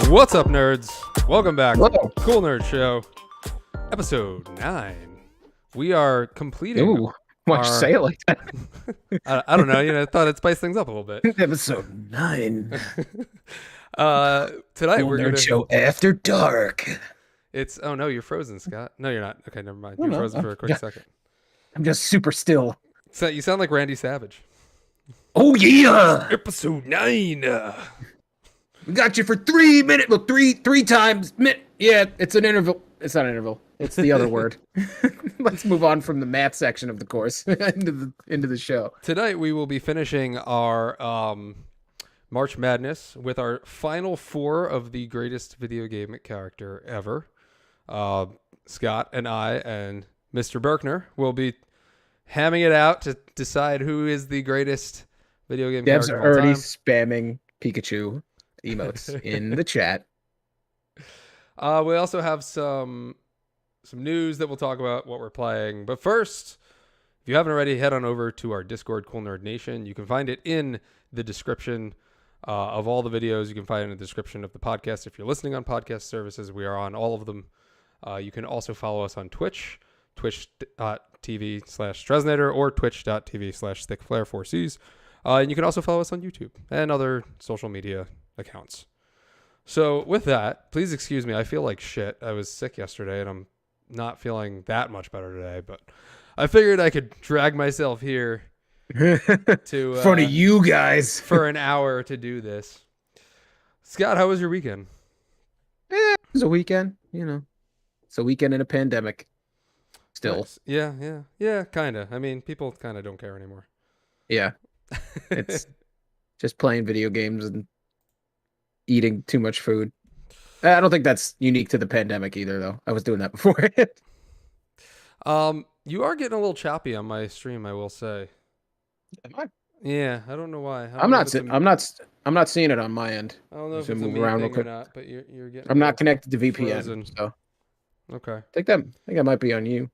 What's up, nerds? Welcome back Hello. to Cool Nerd Show, episode 9. We are completing. Ooh, why'd you say it like that? I don't know. I thought it'd spice things up a little bit. Episode 9. Tonight Cool we're Nerd gonna. Show After Dark. It's oh no, you're frozen, Scott. No, you're not. Okay, never mind. Oh, You're no. frozen for a quick second. I'm just super still. So you sound like Randy Savage. Oh yeah! Episode 9. We got you for 3 minutes. Look, three times. Yeah, it's an interval. It's not an interval. It's the other word. Let's move on from the math section of the course into the show. Tonight we will be finishing our March Madness with our final 4 of the greatest video game character ever. Scott and I and Mr. Berkner will be hamming it out to decide who is the greatest video game Devs character are of all already time. spamming Pikachu emotes in the chat. We also have some news that we'll talk about what we're playing. But first, if you haven't already, head on over to our Discord, Cool Nerd Nation. You can find it in the description of all the videos. You can find it in the description of the podcast. If you're listening on podcast services, we are on all of them. You can also follow us on Twitch, twitch.tv/Stresnator or twitch.tv/thickflare4cs. And you can also follow us on YouTube and other social media accounts. So with that, please excuse me. I feel like shit. I was sick yesterday and I'm not feeling that much better today, but I figured I could drag myself here to in front of you guys for an hour to do this. Scott, how was your weekend? It was a weekend, It's a weekend in a pandemic. Still. Nice. Yeah, kind of. I mean, people kind of don't care anymore. Yeah. It's just playing video games and eating too much food. I don't think that's unique to the pandemic either, though. I was doing that before. You are getting a little choppy on my stream, I will say. Am I? Yeah, I don't know why. I'm not seeing it on my end. I don't know if Just it's a move me around real thing or quick. not, but you're getting. I'm not connected to VPN, frozen. so Okay. I think that might be on you.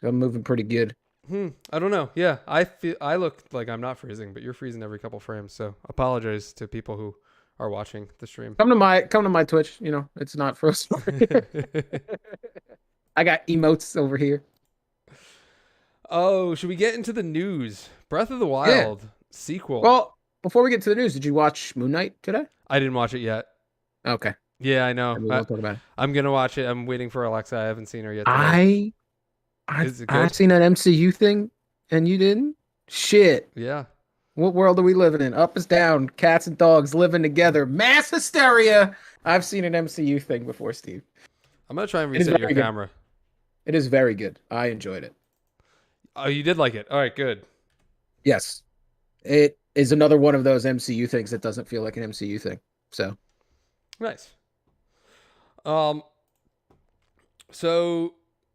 I'm moving pretty good. I don't know. Yeah, I look like I'm not freezing, but you're freezing every couple frames. So apologize to people who are watching the stream. Come to my Twitch. It's not frozen. I got emotes over here. Oh, should we get into the news? Breath of the Wild sequel. Well, before we get to the news, did you watch Moon Knight today? I didn't watch it yet. Okay. Yeah, I know. We'll talk about it. I'm gonna watch it. I'm waiting for Alexa. I haven't seen her yet. Is it good? I've seen that MCU thing, and you didn't? Shit. Yeah. What world are we living in? Up is down. Cats and dogs living together. Mass hysteria. I've seen an MCU thing before, Steve. I'm gonna try and It is reset your very good. camera. It is very good. I enjoyed it. Oh, you did like it. All right, good. Yes. It is another one of those MCU things that doesn't feel like an MCU thing. So Nice. So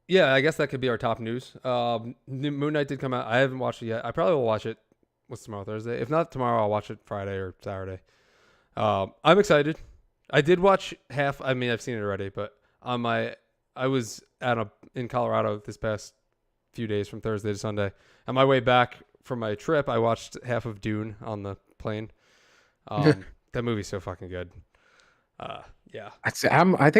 yeah, I guess that could be our top news. Moon Knight did come out. I haven't watched it yet. I probably will watch it. What's tomorrow? Thursday? If not tomorrow, I'll watch it Friday or Saturday. I'm excited. I did watch half. I mean, I've seen it already, but I was in Colorado this past few days from Thursday to Sunday. On my way back from my trip, I watched half of Dune on the plane. That movie's so fucking good. Yeah. I think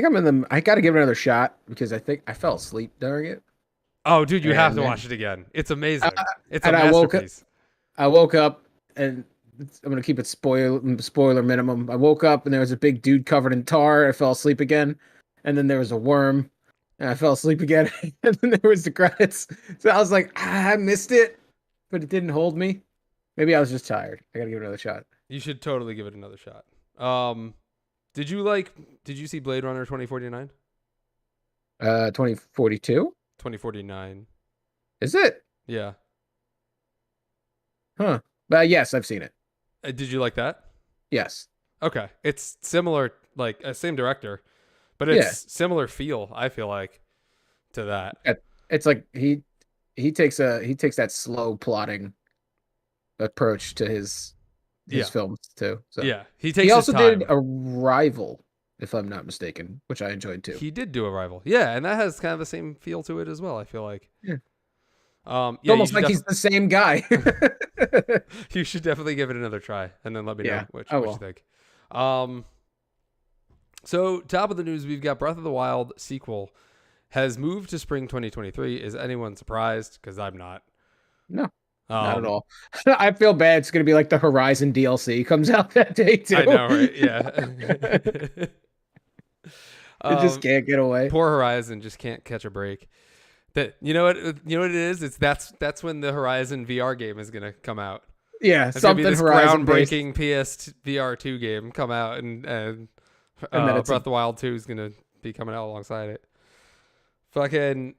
I'm in the. I got to give it another shot because I think I fell asleep during it. Oh, dude, you have to And- watch it again. It's amazing. It's a and I woke up- masterpiece. I woke up and I'm gonna keep it spoiler minimum. I woke up and there was a big dude covered in tar. I fell asleep again, and then there was a worm, and I fell asleep again, and then there was the credits. So I was like, I missed it, but it didn't hold me. Maybe I was just tired. I gotta give it another shot. You should totally give it another shot. Did you see Blade Runner 2049? 2042? 2049. Is it? Yeah. Huh. But yes, I've seen it. Did you like that? Yes. Okay. It's similar, like same director, but it's similar feel, I feel like, to that. It's like he takes that slow plotting approach to his films too. So yeah, he takes he also his time. did Arrival, if I'm not mistaken, which I enjoyed too. He did do Arrival. Yeah, and that has kind of the same feel to it as well, I feel like. Yeah. Yeah, Almost like he's the same guy. You should definitely give it another try and then let me know what I you will. think. So, top of the news, we've got Breath of the Wild sequel has moved to spring 2023. Is anyone surprised? Because I'm not. No, not at Um, all. I feel bad. It's gonna be like the Horizon DLC comes out that day too. I know, right? Yeah. It just can't get away. Poor Horizon just can't catch a break. That you know what it is? It's that's when the Horizon VR game is gonna come out. Yeah, It's gonna be something this Horizon based, groundbreaking PS VR 2 game come out, and and then it's Breath of the Wild 2 is gonna be coming out alongside it. Fucking,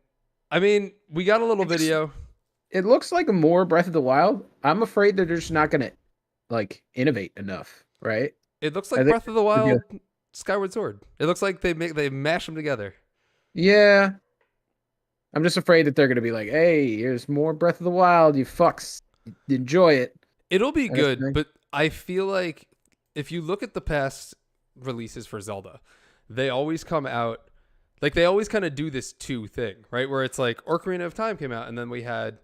I mean, we got a little video. it looks like a more Breath of the Wild. I'm afraid they're just not gonna like innovate enough, right? It looks I like think Breath of the Wild, Skyward Sword. It looks like they mash them together. Yeah. I'm just afraid that they're gonna be like, "Hey, here's more Breath of the Wild. You fucks, enjoy it." It'll be Kind of good, thing. but I feel like if you look at the past releases for Zelda, they always come out like they always kind of do this two thing, right? Where it's like Ocarina of Time came out, and then we had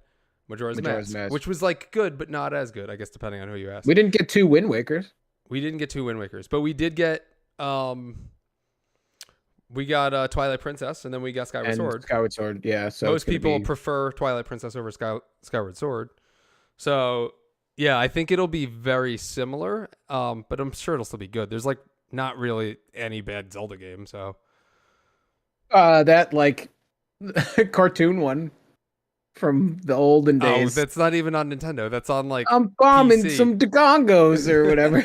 Majora's Mask, which was like good, but not as good, I guess, depending on who you ask. We didn't get 2 Wind Wakers. We didn't get 2 Wind Wakers, but we did get we got Twilight Princess, and then we got Skyward Sword. Skyward Sword, yeah. So Most people prefer Twilight Princess over Skyward Sword. So, yeah, I think it'll be very similar, but I'm sure it'll still be good. There's, like, not really any bad Zelda game, so. that, like, cartoon one from the olden days. Oh, that's not even on Nintendo. That's on, like, I'm bombing PC. some Dagongos or whatever.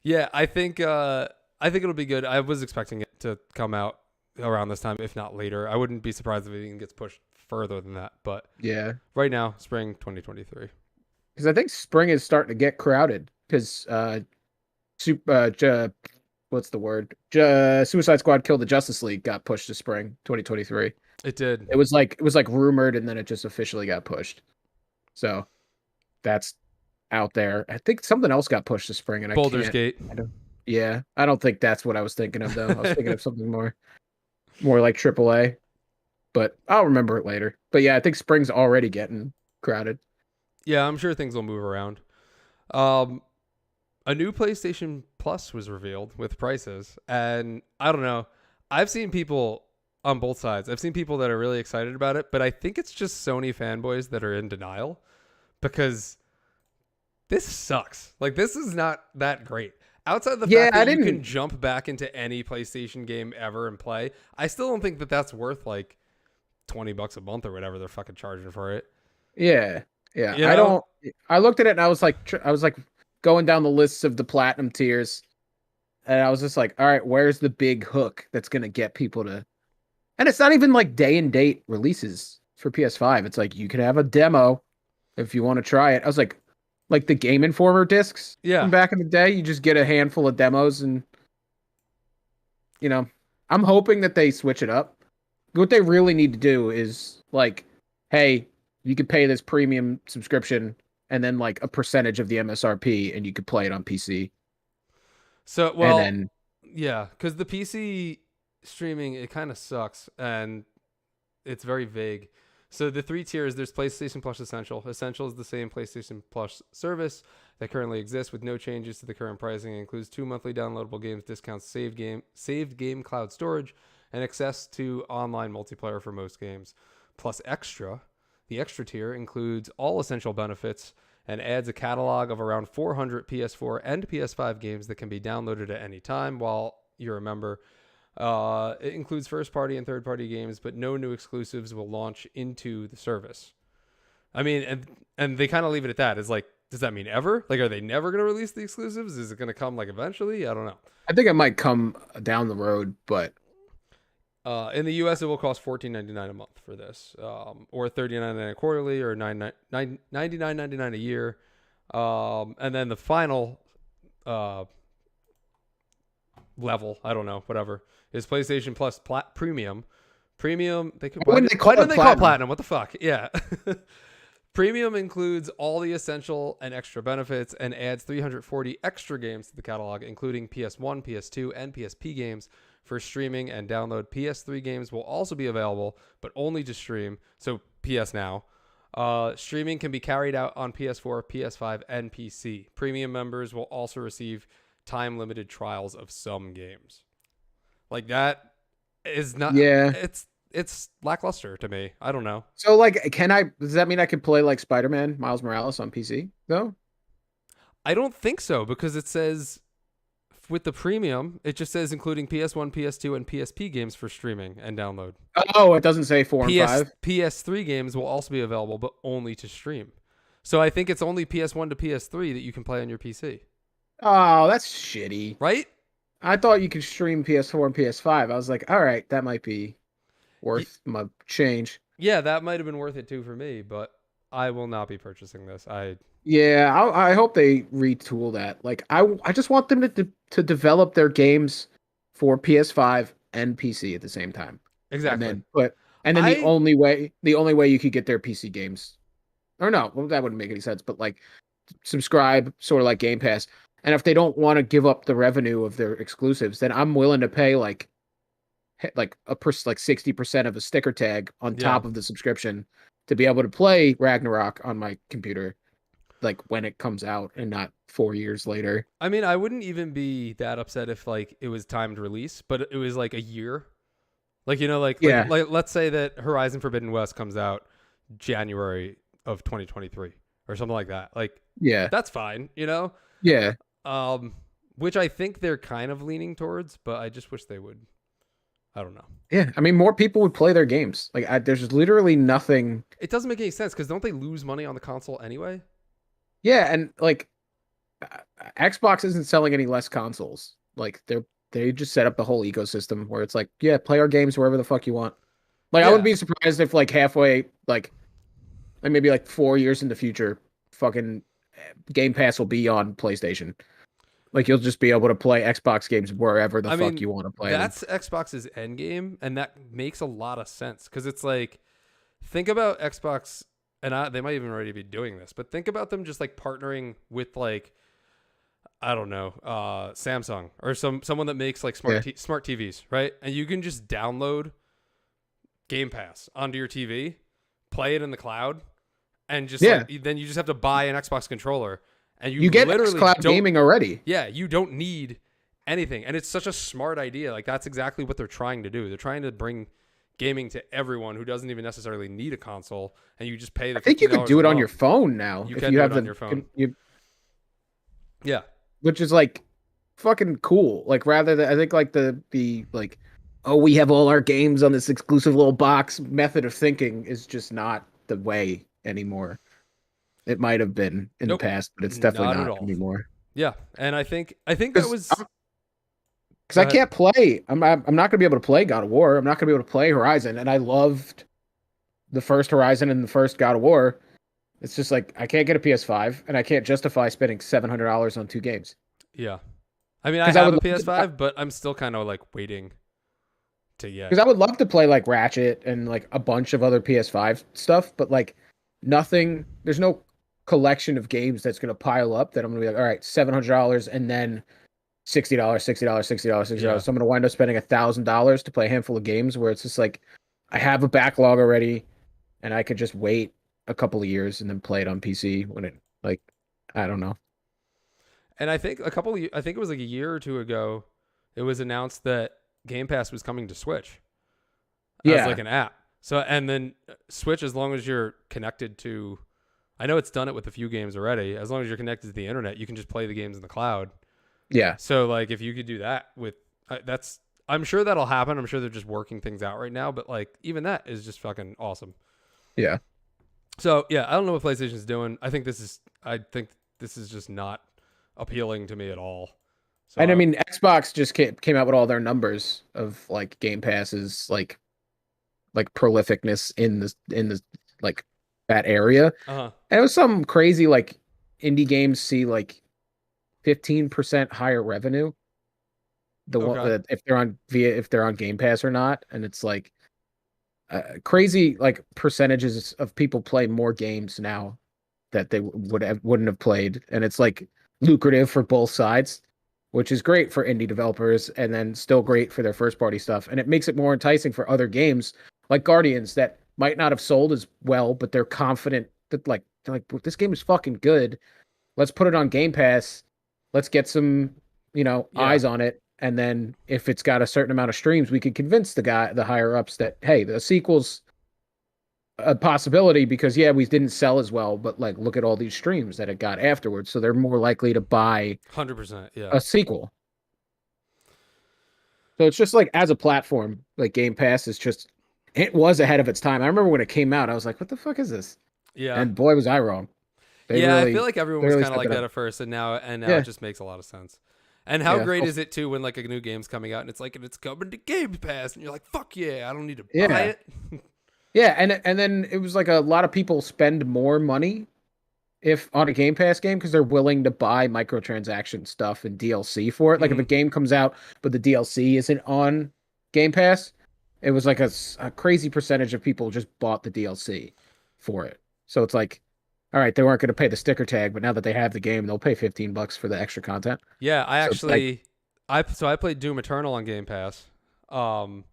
Yeah, I think it'll be good. I was expecting it to come out around this time, if not later. I wouldn't be surprised if it even gets pushed further than that. But Yeah, right now, spring 2023. because I think spring is starting to get crowded. Because what's the word? Suicide Squad Kill the Justice League got pushed to spring 2023. It did. It was like rumored, and then it just officially got pushed. So that's out there. I think something else got pushed to spring, and Baldur's Gate. I don't think that's what I was thinking of though. I was thinking of something more like AAA, but I'll remember it later. But yeah, I think spring's already getting crowded. Yeah, I'm sure things will move around. A new PlayStation Plus was revealed with prices, and I don't know. I've seen people on both sides. I've seen people that are really excited about it, but I think it's just Sony fanboys that are in denial because this sucks. Like, this is not that great. Outside the fact that you can jump back into any PlayStation game ever and play, I still don't think that that's worth like $20 a month or whatever they're fucking charging for it. Yeah. I looked at it and I was like going down the lists of the platinum tiers, and I was just like, all right, where's the big hook that's gonna get people to? And it's not even like day and date releases for PS5. It's like you can have a demo if you want to try it. I was like the Game Informer discs from back in the day. You just get a handful of demos, and I'm hoping that they switch it up. What they really need to do is like, hey, you could pay this premium subscription and then like a percentage of the MSRP, and you could play it on PC. So, because the PC streaming, it kind of sucks and it's very vague. So the 3 tiers, there's PlayStation Plus Essential. Essential is the same PlayStation Plus service that currently exists with no changes to the current pricing. It includes 2 monthly downloadable games, discounts, saved game cloud storage, and access to online multiplayer for most games. Plus Extra. The Extra tier includes all essential benefits and adds a catalog of around 400 PS4 and PS5 games that can be downloaded at any time while you're a member. It includes first-party and third-party games, but no new exclusives will launch into the service. I mean, and they kind of leave it at that. It's like, does that mean ever? Like, are they never going to release the exclusives? Is it going to come like eventually? I don't know. I think it might come down the road, but in the U.S., it will cost $14.99 a month for this, or $39.99 quarterly, or $99.99 a year. And then the final level, I don't know, whatever, is PlayStation Plus Premium. Premium. Why did they call it Platinum? What the fuck? Yeah. Premium includes all the essential and extra benefits and adds 340 extra games to the catalog, including PS1, PS2, and PSP games for streaming and download. PS3 games will also be available, but only to stream, so PS Now. Streaming can be carried out on PS4, PS5, and PC. Premium members will also receive time limited trials of some games. Like that is not. Yeah. It's lackluster to me. I don't know. So like, does that mean I could play like Spider-Man Miles Morales on PC though? I don't think so because it says with the premium, it just says including PS1, PS2, and PSP games for streaming and download. Oh, it doesn't say 4 and 5. PS3 games will also be available, but only to stream. So I think it's only PS1 to PS3 that you can play on your PC. Oh, that's shitty. Right? I thought you could stream PS4 and PS5. I was like, all right, that might be worth my change. Yeah, that might have been worth it too for me, but I will not be purchasing this. Yeah, I hope they retool that. Like, I just want them to develop their games for PS5 and PC at the same time. Exactly. And then the only way you could get their PC games, or no, well, that wouldn't make any sense. But like, subscribe, sort of like Game Pass. And if they don't want to give up the revenue of their exclusives, then I'm willing to pay like 60% of a sticker tag on top of the subscription to be able to play Ragnarok on my computer, like when it comes out and not 4 years later. I mean, I wouldn't even be that upset if like it was timed release, but it was like a year. Like, you know, like let's say that Horizon Forbidden West comes out January of 2023 or something like that. Like, yeah, that's fine, you know? Yeah. Which I think they're kind of leaning towards, but I just wish they would. I don't know. Yeah, I mean, more people would play their games. Like, there's literally nothing. It doesn't make any sense because don't they lose money on the console anyway? Yeah, and like, Xbox isn't selling any less consoles. Like, they just set up the whole ecosystem where it's like, yeah, play our games wherever the fuck you want. Like, I wouldn't be surprised if like halfway, like maybe like 4 years in the future, fucking Game Pass will be on PlayStation. Like, you'll just be able to play Xbox games wherever the fuck you want to play that's them. Xbox's end game, and that makes a lot of sense because it's like, think about Xbox, and they might even already be doing this, but think about them just like partnering with like, I don't know, Samsung or someone that makes like smart TVs, right? And you can just download Game Pass onto your TV, play it in the cloud, and just then you just have to buy an Xbox controller. And you get cloud gaming already. Yeah, you don't need anything. And it's such a smart idea. Like, that's exactly what they're trying to do. They're trying to bring gaming to everyone who doesn't even necessarily need a console, and you just pay the $15 I think you could do it on your phone now. You can do it on your phone. Yeah. Which is like fucking cool. Like, rather than, I think like the like, oh, we have all our games on this exclusive little box method of thinking is just not the way anymore. It might have been in the past, but it's definitely not anymore. Yeah, and I think that was because I can't play. I'm not going to be able to play God of War. I'm not going to be able to play Horizon, and I loved the first Horizon and the first God of War. It's just like I can't get a PS5, and I can't justify spending $700 on 2 games. Yeah, I mean, I have a PS5, but I'm still kind of like waiting to get. Because I would love to play like Ratchet and like a bunch of other PS5 stuff, but like nothing. There's no collection of games that's going to pile up that I'm going to be like, all right, $700 and then $60, $60. So I'm going to wind up spending $1,000 to play a handful of games where it's just like, I have a backlog already and I could just wait a couple of years and then play it on PC when it, like, I don't know. And I think I think it was like a year or two ago, it was announced that Game Pass was coming to Switch as like an app. So, and then Switch, as long as you're connected to, I know it's done it with a few games already. As long as you're connected to the internet, you can just play the games in the cloud. Yeah. So like, if you could do that with, I'm sure that'll happen. I'm sure they're just working things out right now, but like, even that is just fucking awesome. Yeah. So yeah, I don't know what PlayStation's doing. I think this is just not appealing to me at all. So, and I mean, Xbox just came out with all their numbers of like Game Pass's like prolificness in the like that area. And it was some crazy like indie games see like 15% higher revenue. One if they're on Game Pass or not, and it's like crazy like percentages of people play more games now that they wouldn't have played, and it's like lucrative for both sides, which is great for indie developers and then still great for their first party stuff, and it makes it more enticing for other games like Guardians that might not have sold as well, but they're confident that like this game is fucking good. Let's put it on Game Pass. Let's get some Yeah. eyes on it. And then if it's got a certain amount of streams, we could convince the higher ups that, hey, the sequel's a possibility because yeah, we didn't sell as well, but like look at all these streams that it got afterwards. So they're more likely to buy 100%. Yeah. a sequel. So it's just like as a platform, like Game Pass is just it was ahead of its time. I remember when it came out, I was like, what the fuck is this? Yeah. And boy was I wrong. They Yeah, I really feel like everyone they was really kind of stepped like it that up. at first, and now it Yeah, just makes a lot of sense. And how yeah. great Oh, is it too when like a new game's coming out and it's like and it's coming to Game Pass and you're like, fuck yeah, I don't need to buy yeah. it. Yeah, and then it was like a lot of people spend more money if on a Game Pass game because they're willing to buy microtransaction stuff and DLC for it. Like if a Hmm. game comes out but the DLC isn't on Game Pass, it was like a crazy percentage of people just bought the DLC for it. So it's like, all right, they weren't going to pay the sticker tag, but now that they have the game, they'll pay $15 for the extra content. Yeah, I So it's like, actually, I played Doom Eternal on Game Pass. Um,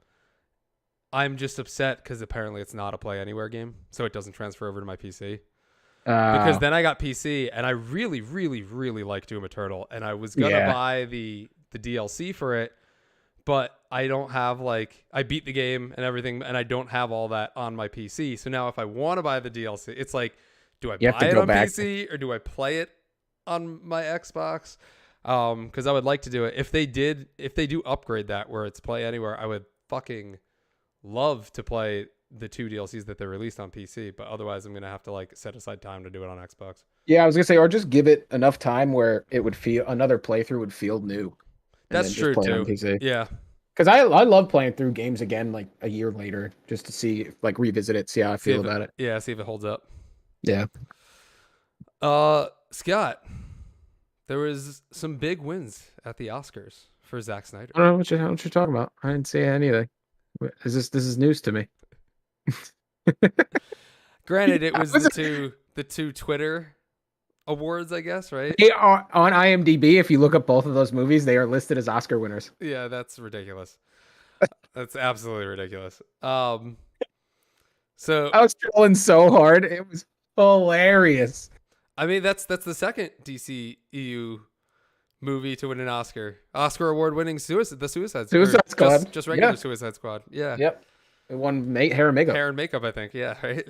I'm just upset because apparently it's not a Play Anywhere game, so it doesn't transfer over to my PC. Because uh, then I got PC and I really, really, really like Doom Eternal, and I was gonna yeah, buy the DLC for it, but I don't have like I beat the game and everything, and I don't have all that on my PC. So now if I want to buy the DLC, it's like, do I you have to buy it go on back. PC or do I play it on my Xbox? Because I would like to do it. If they do upgrade that where it's Play Anywhere, I would fucking love to play the two DLCs that they released on PC. But otherwise, I'm gonna have to like set aside time to do it on Xbox. Yeah, I was gonna say, or just give it enough time where it would feel another playthrough would feel new, and That's then just true play it on too. PC. Yeah. Because I love playing through games again like a year later just to see like revisit it, see how I See feel if it about it. yeah, see if it holds up. Yeah. Scott, there was some big wins at the Oscars for Zack Snyder. I don't know what you're talking about. I didn't see anything. This is news to me. Granted, it How was is the two Twitter awards, I guess, right? They are on IMDb. If you look up both of those movies, they are listed as Oscar winners. Yeah, that's ridiculous. That's absolutely ridiculous. So I was trolling so hard. It was hilarious. I mean that's the second DCEU movie to win an Oscar award winning the Suicide or Suicide Squad. just regular Yeah. Suicide Squad. Yeah. Yep. It won hair and makeup. Hair and makeup, I think. Yeah, right.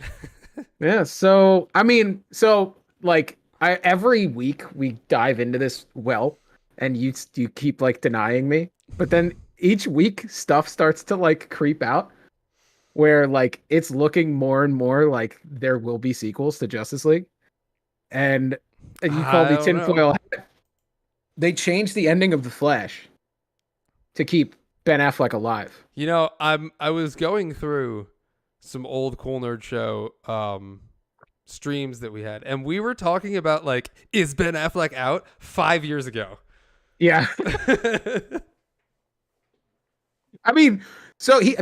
Yeah. So I mean, so like I every week we dive into this well, and you keep like denying me, but then each week stuff starts to like creep out where like it's looking more and more like there will be sequels to Justice League, and you call I me don't know. tinfoil. They changed the ending of the Flash to keep Ben Affleck alive. You know, I was going through some old Cool Nerd Show streams that we had, and we were talking about like, is Ben Affleck out 5 years ago? Yeah. I mean,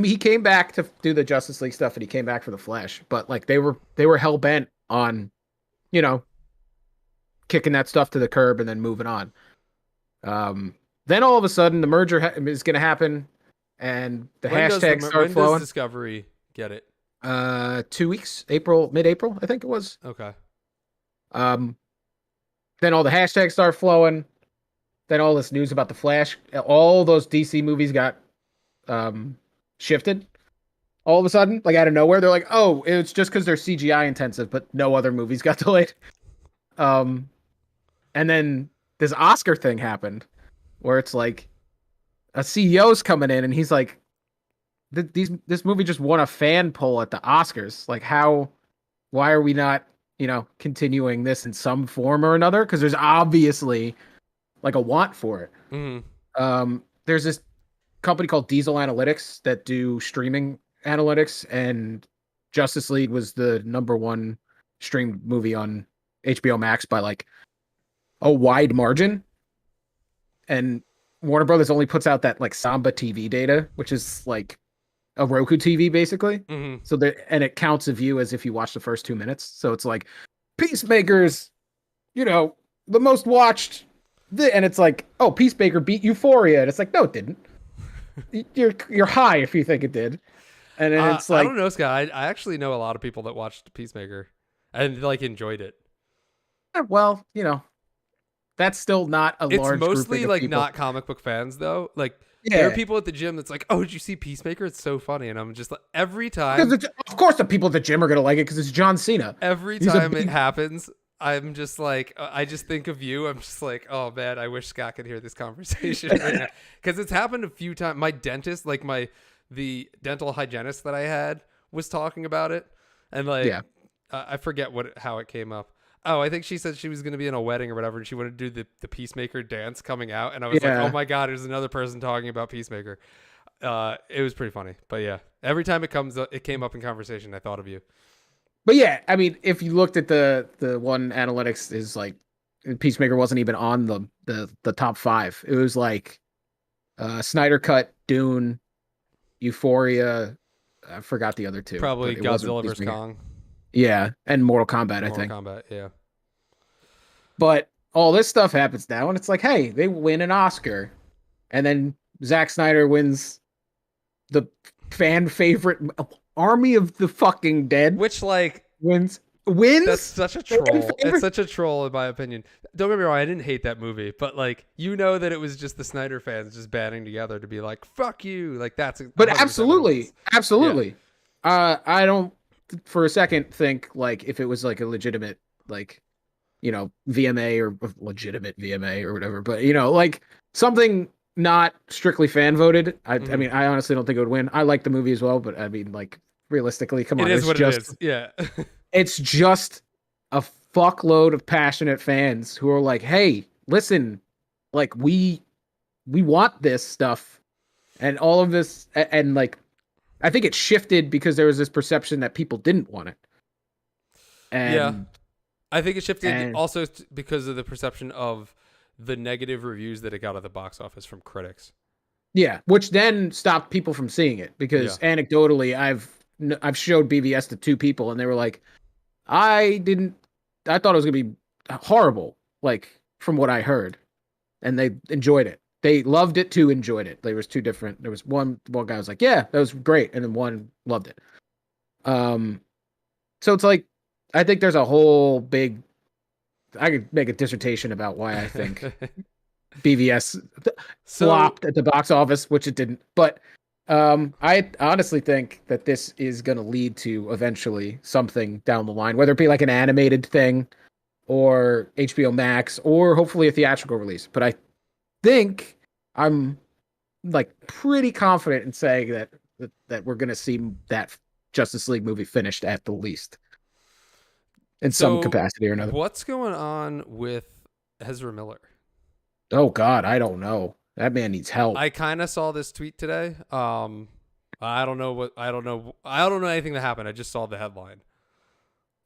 he came back to do the Justice League stuff and he came back for the Flash, but like they were hell bent on, you know, kicking that stuff to the curb and then moving on. Then all of a sudden the merger is going to happen and the hashtags start when does flowing. Discovery get it? 2 weeks, mid-April, I think it was. Okay. Um, then all the hashtags start flowing. Then all this news about the Flash, all those DC movies got shifted all of a sudden, like out of nowhere. They're like, oh, it's just because they're CGI intensive, but no other movies got delayed. And then this Oscar thing happened where it's like a CEO's coming in and he's like, this movie just won a fan poll at the Oscars. Like, why are we not, continuing this in some form or another? Because there's obviously like a want for it. There's this company called Diesel Analytics that do streaming analytics, and Justice League was the number one streamed movie on HBO Max by like a wide margin. And Warner Brothers only puts out that like Samba TV data, which is like a Roku TV basically. So and it counts a view as if you watch the first 2 minutes. So it's like Peacemaker's, the most watched, and it's like, oh, Peacemaker beat Euphoria, and it's like, no, it didn't. You're high if you think it did. And then it's like, I don't know, Scott. I actually know a lot of people that watched Peacemaker and like enjoyed it. well, that's still not a It's large grouping mostly of like people. not comic book fans though. Like there are Yeah, people at the gym that's like, "Oh, did you see Peacemaker? It's so funny." And I'm just like, every because time, of course the people at the gym are gonna like it because it's John Cena. every He's a time it big. happens, I'm just like, I just think of you. I'm just like, oh man, I wish Scott could hear this conversation right now because it's happened a few times. My dentist, like the dental hygienist that I had, was talking about it, and like, Yeah, I forget how it came up. Oh, I think she said she was going to be in a wedding or whatever, and she wanted to do the Peacemaker dance coming out, and I was like, oh yeah. my god, there's another person talking about Peacemaker. It was pretty funny, but yeah, every time it came up in conversation, I thought of you. But yeah, I mean, if you looked at the one analytics is like Peacemaker wasn't even on the top five. It was like Snyder Cut, Dune, Euphoria. I forgot the other two, Probably but it wasn't Godzilla vs Peacemaker. Kong, Yeah, and Mortal Kombat, I Mortal think. Kombat. Yeah, But all this stuff happens now, and it's like, hey, they win an Oscar, and then Zack Snyder wins the fan favorite Army of the Fucking Dead which like wins that's wins. such a Fan troll. It's favorite? such a troll in my opinion. Don't get me wrong, I didn't hate that movie, but like you know that it was just the Snyder fans just banding together to be like, "Fuck you!" Like that's But 100% what it absolutely, was. Yeah. absolutely. I don't for a second think like if it was like a legitimate like VMA or legitimate VMA or whatever, but like something not strictly fan voted. I Mhm. mean, I honestly don't think it would win. I like the movie as well, but I mean, like realistically, come It on, is what it is. Yeah. it's just a fuckload of passionate fans who are like, hey, listen, like we want this stuff and all of this and like I think it shifted because there was this perception that people didn't want it. Yeah. And I think it shifted and also because of the perception of the negative reviews that it got at the box office from critics. yeah, which then stopped people from seeing it Yeah. because anecdotally I've showed BVS to two people and they were like, I didn't I thought it was going to be horrible like from what I heard and they enjoyed it. They loved it too, enjoyed it. There was two different. There was one guy was like, "Yeah, that was great," and then one loved it. Um, so it's like I think there's a whole big. I could make a dissertation about why I think BVS So flopped at the box office, which it didn't. But I honestly think that this is going to lead to eventually something down the line, whether it be like an animated thing or HBO Max or hopefully a theatrical release. But I think I'm like pretty confident in saying that we're gonna see that Justice League movie finished at the least in some so capacity or another. what's going on with Ezra Miller? Oh God, I don't know. That man needs help. I kind of saw this tweet today. I don't know what I don't know anything that happened. I just saw the headline.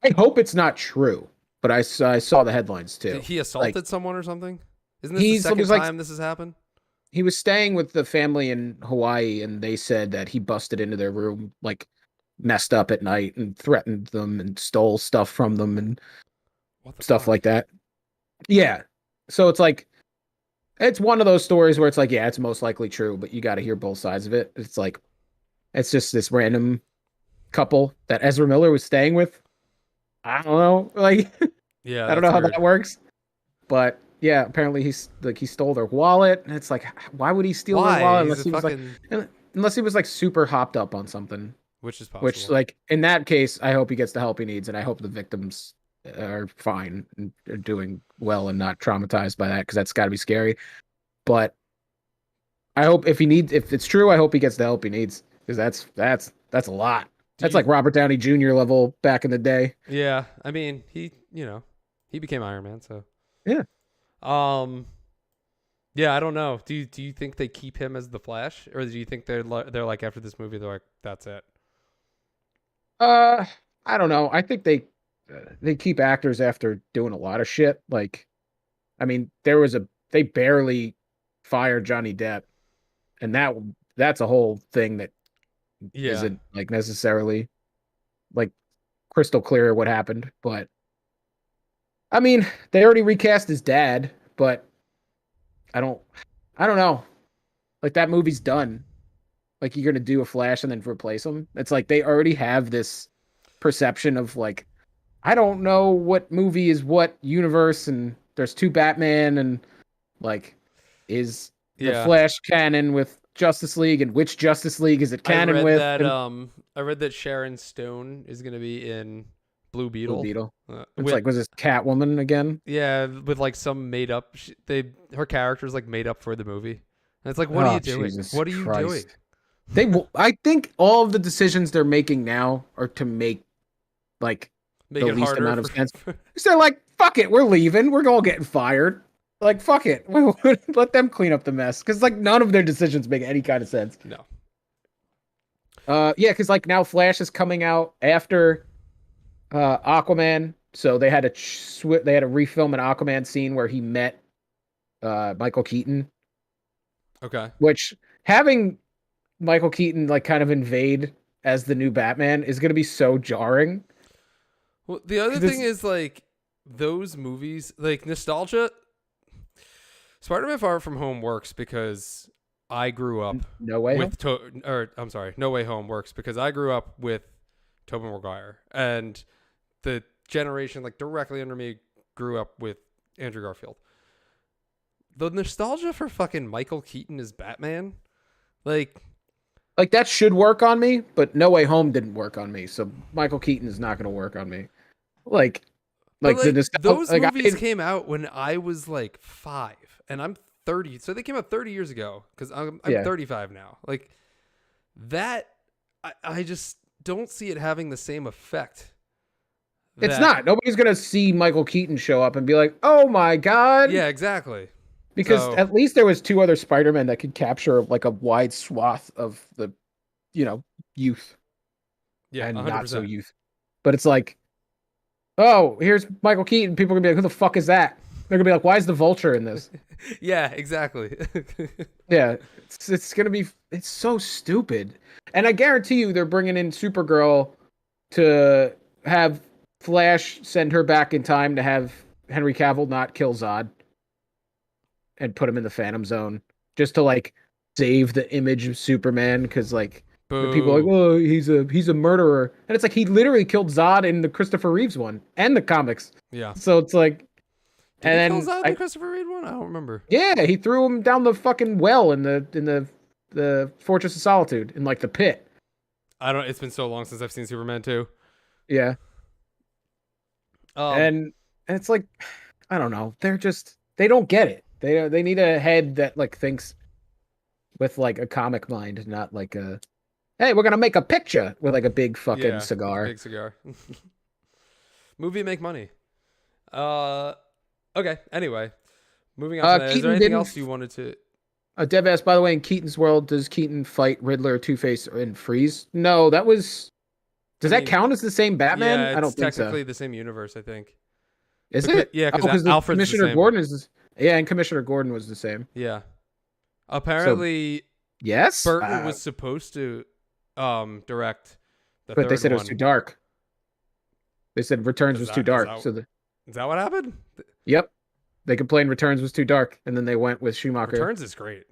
I hope it's not true, but I saw the headlines too. Did he Like assaulted someone or something? Isn't this the he's it second was like time this has happened? he was staying with the family in Hawaii, and they said that he busted into their room like messed up at night and threatened them and stole stuff from them and What the stuff fuck? like that. Yeah. So it's like it's one of those stories where it's like, yeah, it's most likely true, but you got to hear both sides of it. It's like it's just this random couple that Ezra Miller was staying with. I don't know, like Yeah, I don't know that's how weird. that works, but yeah, apparently he stole their wallet, and it's like, why would he steal their Why? wallet He's a fucking unless he was like super hopped up on something? which is Which possible. like in that case, I hope he gets the help he needs, and I hope the victims are fine and are doing well and not traumatized by that because that's got to be scary. But I hope if it's true, I hope he gets the help he needs because that's a lot. Do That's you? like Robert Downey Jr. level back in the day. Yeah, I mean, he became Iron Man, so Yeah. um, yeah, I don't know. Do you think they keep him as the Flash, or do you think they're like after this movie they're like that's it? Uh, I don't know. I think they keep actors after doing a lot of shit. Like, I mean, they barely fired Johnny Depp, and that's a whole thing that Yeah, isn't like necessarily like crystal clear what happened. But I mean, they already recast his dad, but I don't, I don't know. Like that movie's done. Like you're gonna do a Flash and then replace him. It's like they already have this perception of like I don't know what movie is what universe and there's two Batman, and like, is the Yeah. Flash canon with Justice League, and which Justice League is it canon with? And I read that Sharon Stone is gonna be in Blue Blue Beetle. Beetle. It's With like, was this Catwoman again? yeah, with like some made up. Her character's like made up for the movie. And it's like, what are Oh, you doing? Jesus What are you doing? Christ. I think all of the decisions they're making now are to make like Make the it least harder amount of for. sense. Because they're like, fuck it, we're leaving. We're all getting fired. Like, fuck it. Let them clean up the mess. Because like none of their decisions make any kind of sense. No. Yeah, because like now Flash is coming out after Aquaman, so they had to refilm an Aquaman scene where he met Michael Keaton. Okay. Which having Michael Keaton like kind of invade as the new Batman is going to be so jarring. Well, the other thing is like those movies, like nostalgia. Spider-Man: Far From Home works because I grew up No Way with No Way Home works because I grew up with Tobey Maguire, and the generation like directly under me grew up with Andrew Garfield. The nostalgia for fucking Michael Keaton as Batman, like that should work on me, but No Way Home didn't work on me, so Michael Keaton is not going to work on me. Like those movies came out when I was like 5, and I'm 30, so they came out 30 years ago. Because I'm 35 now. Like that, I just don't see it having the same effect. It's not. Nobody's going to see Michael Keaton show up and be like, "Oh my god!" Yeah, exactly. Because at least there was 2 other Spider-Men that could capture like a wide swath of the, youth. Yeah, and 100%. not so youth. But it's like, oh, here's Michael Keaton. People are gonna be like, who the fuck is that? They're gonna be like, why is the Vulture in this? Yeah, exactly. Yeah, it's gonna be, it's so stupid. And I guarantee you, they're bringing in Supergirl to have Flash send her back in time to have Henry Cavill not kill Zod and put him in the Phantom Zone just to like save the image of Superman, because like the people are like, oh, he's a murderer, and it's like he literally killed Zod in the Christopher Reeves one and the comics. Yeah. So it's like, Did and he kill Zod in the Christopher Reeve one? I don't remember. Yeah, he threw him down the fucking well in the Fortress of Solitude in like the pit. It's been so long since I've seen Superman 2. Yeah. And it's like, I don't know. They don't get it. They need a head that like thinks with like a comic mind, not like a, hey, we're gonna make a picture with like a big fucking cigar. Big cigar. Movie make money. Okay. Anyway, moving on. Is there anything else you wanted to? Dev asked, by the way, in Keaton's world, does Keaton fight Riddler, Two-Face, and Freeze? No, that was. Does that count as the same Batman? Yeah, I don't think so. Technically the same universe, I think. Is it? Yeah, because Alfred's Commissioner the same. Gordon is. Yeah, and Commissioner Gordon was the same. Yeah. Apparently, yes, Burton was supposed to direct the but third they said one. it was too dark. They said Returns was too dark. Is that what happened? Yep. They complained Returns was too dark, and then they went with Schumacher. Returns is great.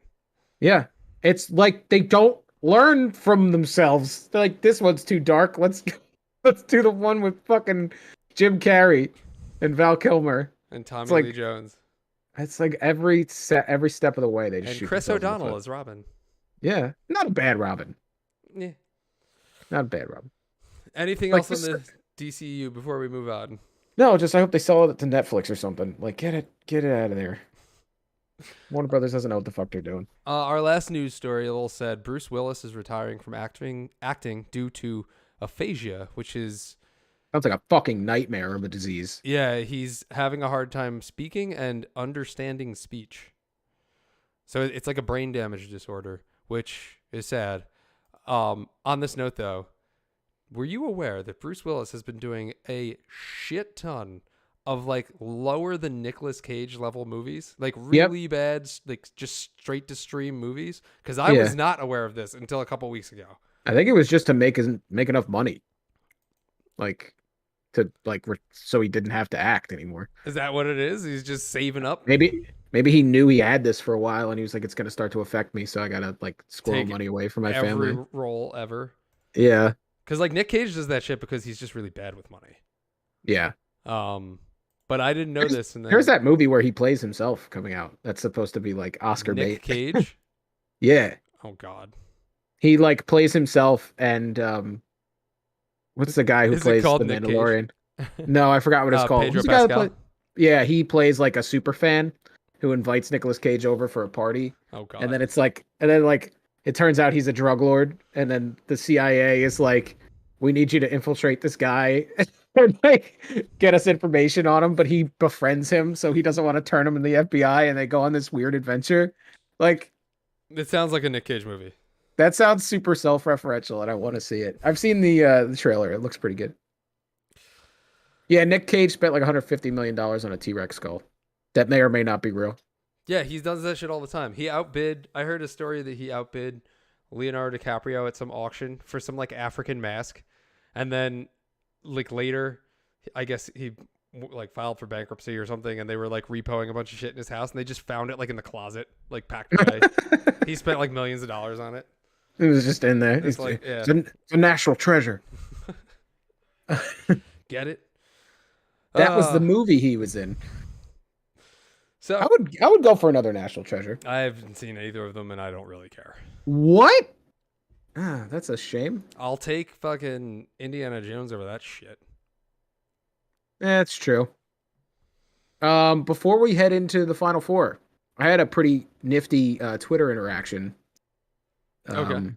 Yeah. It's like they don't learn from themselves. They're like, this one's too dark. Let's do the one with fucking Jim Carrey and Val Kilmer. And Tommy Lee Jones. It's like every step of the way they just shoot Chris O'Donnell as Robin. Yeah. Not a bad Robin. Yeah. Not a bad Robin. Anything else on the DCU before we move on? No, just I hope they sell it to Netflix or something. Like, get it out of there. Warner Brothers doesn't know what the fuck they're doing. Our last news story, Lil said Bruce Willis is retiring from acting due to aphasia, which is... Sounds like a fucking nightmare of a disease. Yeah, he's having a hard time speaking and understanding speech. So it's like a brain damage disorder, which is sad. On this note, though, were you aware that Bruce Willis has been doing a shit ton of like lower than Nicolas Cage level movies, like really bad, like just straight to stream movies? Because I was not aware of this until a couple weeks ago. I think it was just to make enough money, so he didn't have to act anymore. Is that what it is? He's just saving up. Maybe he knew he had this for a while, and he was like, "It's going to start to affect me, so I gotta like squirrel money away from my family." Every role ever. Yeah. Because like Nick Cage does that shit because he's just really bad with money. Yeah. But I didn't know this, and There's then that movie where he plays himself coming out. That's supposed to be like Oscar Nick bait. Cage. Yeah. Oh God, He like plays himself and what's the guy who is it plays called the Nick Cage? Mandalorian? No, I forgot what it's called. Pedro Who's the guy that Pascal. plays? Yeah, he plays like a super fan who invites Nicolas Cage over for a party. Oh And God. then it turns out he's a drug lord, and then the CIA is like, we need you to infiltrate this guy and like get us information on him, but he befriends him, so he doesn't want to turn him in the FBI, and they go on this weird adventure. Like It sounds like a Nick Cage movie. that sounds super self-referential, and I want to see it. I've seen the trailer. It looks pretty good. Yeah, Nick Cage spent like $150 million on a T-Rex skull. That may or may not be real. Yeah, he does that shit all the time. He outbid. I heard a story that he outbid Leonardo DiCaprio at some auction for some like African mask, and then like later, I guess he like filed for bankruptcy or something, and they were like repoing a bunch of shit in his house, and they just found it like in the closet, like packed away. He spent like millions of dollars on it. It was just in there. It's like, yeah, It's a national treasure. get it. That was the movie he was in. So I would go for another national treasure. I haven't seen either of them, and I don't really care. What? Ah, that's a shame. I'll take fucking Indiana Jones over that shit. That's true. Before we head into the final four, I had a pretty nifty Twitter interaction. Okay.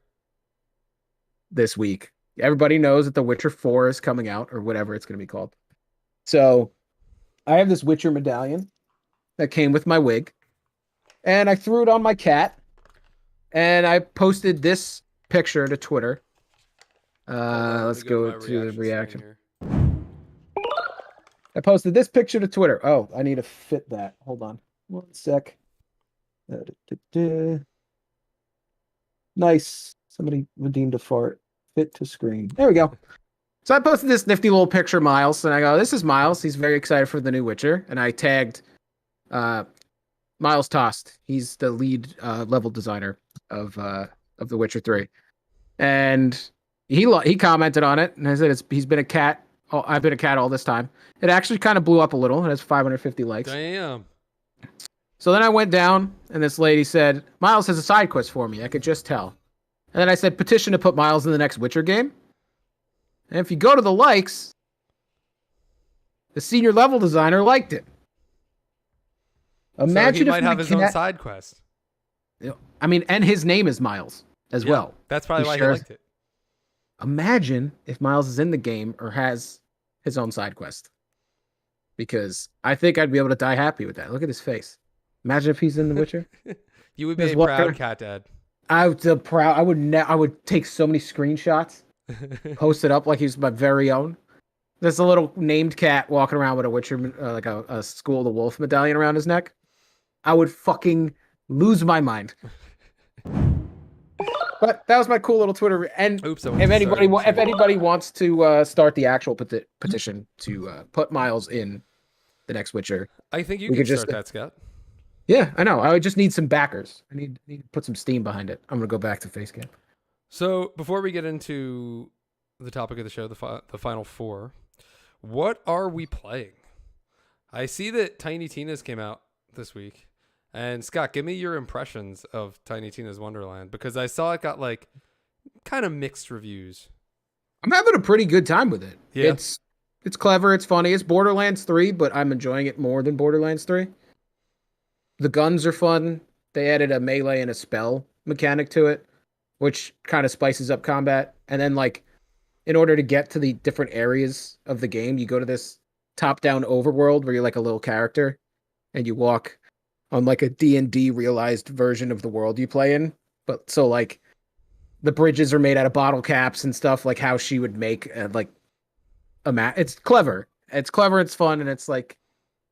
This week, everybody knows that The Witcher 4 is coming out, or whatever it's going to be called. So, I have this Witcher medallion that came with my wig, and I threw it on my cat, and I posted this picture to Twitter. Let's go to the reaction. I posted this picture to Twitter. Oh, I need to fit that. Hold on. 1 sec. Nice. Somebody redeemed a fart. Fit to screen. There we go. So I posted this nifty little picture of Miles, and I go, this is Miles. He's very excited for the new Witcher. And I tagged Miles Tost. He's the lead level designer of The Witcher 3. And he commented on it, and I said he's been a cat. Oh, I've been a cat all this time. It actually kind of blew up a little. It has 550 likes. Damn. So then I went down, and this lady said, Miles has a side quest for me. I could just tell. And then I said, petition to put Miles in the next Witcher game. And if you go to the likes, the senior level designer liked it. Imagine so he if might have his own side quest. I mean, and his name is Miles as well. That's probably why he liked it. Imagine if Miles is in the game or has his own side quest. Because I think I'd be able to die happy with that. Look at his face. Imagine if he's in The Witcher. You would be a proud cat dad. I would take so many screenshots, post it up like he's my very own. There's a little named cat walking around with a Witcher, like a School of the Wolf medallion around his neck. I would fucking lose my mind. But that was my cool little Twitter. And if anybody wants to start the actual petition to put Miles in the next Witcher, I think you can start that, Scott. Yeah, I know. I would just need some backers. I need to put some steam behind it. I'm gonna go back to Facecam. So before we get into the topic of the show, the final four, what are we playing? I see that Tiny Tina's came out this week, and Scott, give me your impressions of Tiny Tina's Wonderland, because I saw it got like kind of mixed reviews. I'm having a pretty good time with it. Yeah. It's clever. It's funny. It's Borderlands 3, but I'm enjoying it more than Borderlands 3. The guns are fun. They added a melee and a spell mechanic to it, which kind of spices up combat. And then, like, in order to get to the different areas of the game, you go to this top-down overworld where you're like a little character, and you walk on like a D&D realized version of the world you play in. But so, like, the bridges are made out of bottle caps and stuff, like how she would make like a map. It's clever. It's clever. It's fun, and it's like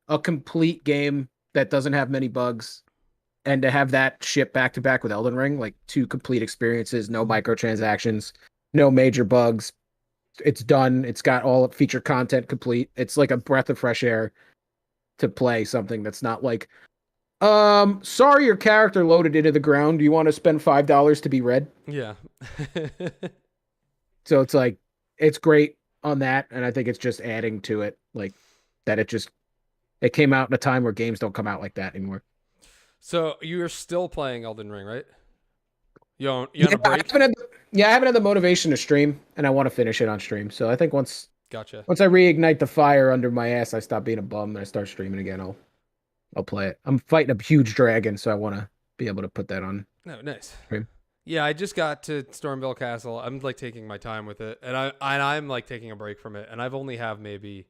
a complete game that doesn't have many bugs. And to have that ship back to back with Elden Ring, like 2 complete experiences, no microtransactions, no major bugs. It's done. It's got all feature content complete. It's like a breath of fresh air to play something that's not like, sorry, your character loaded into the ground. Do you want to spend $5 to be read? Yeah. So it's like, it's great on that. And I think it's just adding to it, like that it just it came out in a time where games don't come out like that anymore. So you're still playing Elden Ring, right? You on Yeah, a break? I haven't had the motivation to stream, and I want to finish it on stream. So I think Gotcha. once I reignite the fire under my ass, I stop being a bum and I start streaming again. I'll play it. I'm fighting a huge dragon, so I want to be able to put that on No, nice. stream. Yeah, I just got to Stormville Castle. I'm like taking my time with it, and I'm like taking a break from it, and I've only have maybe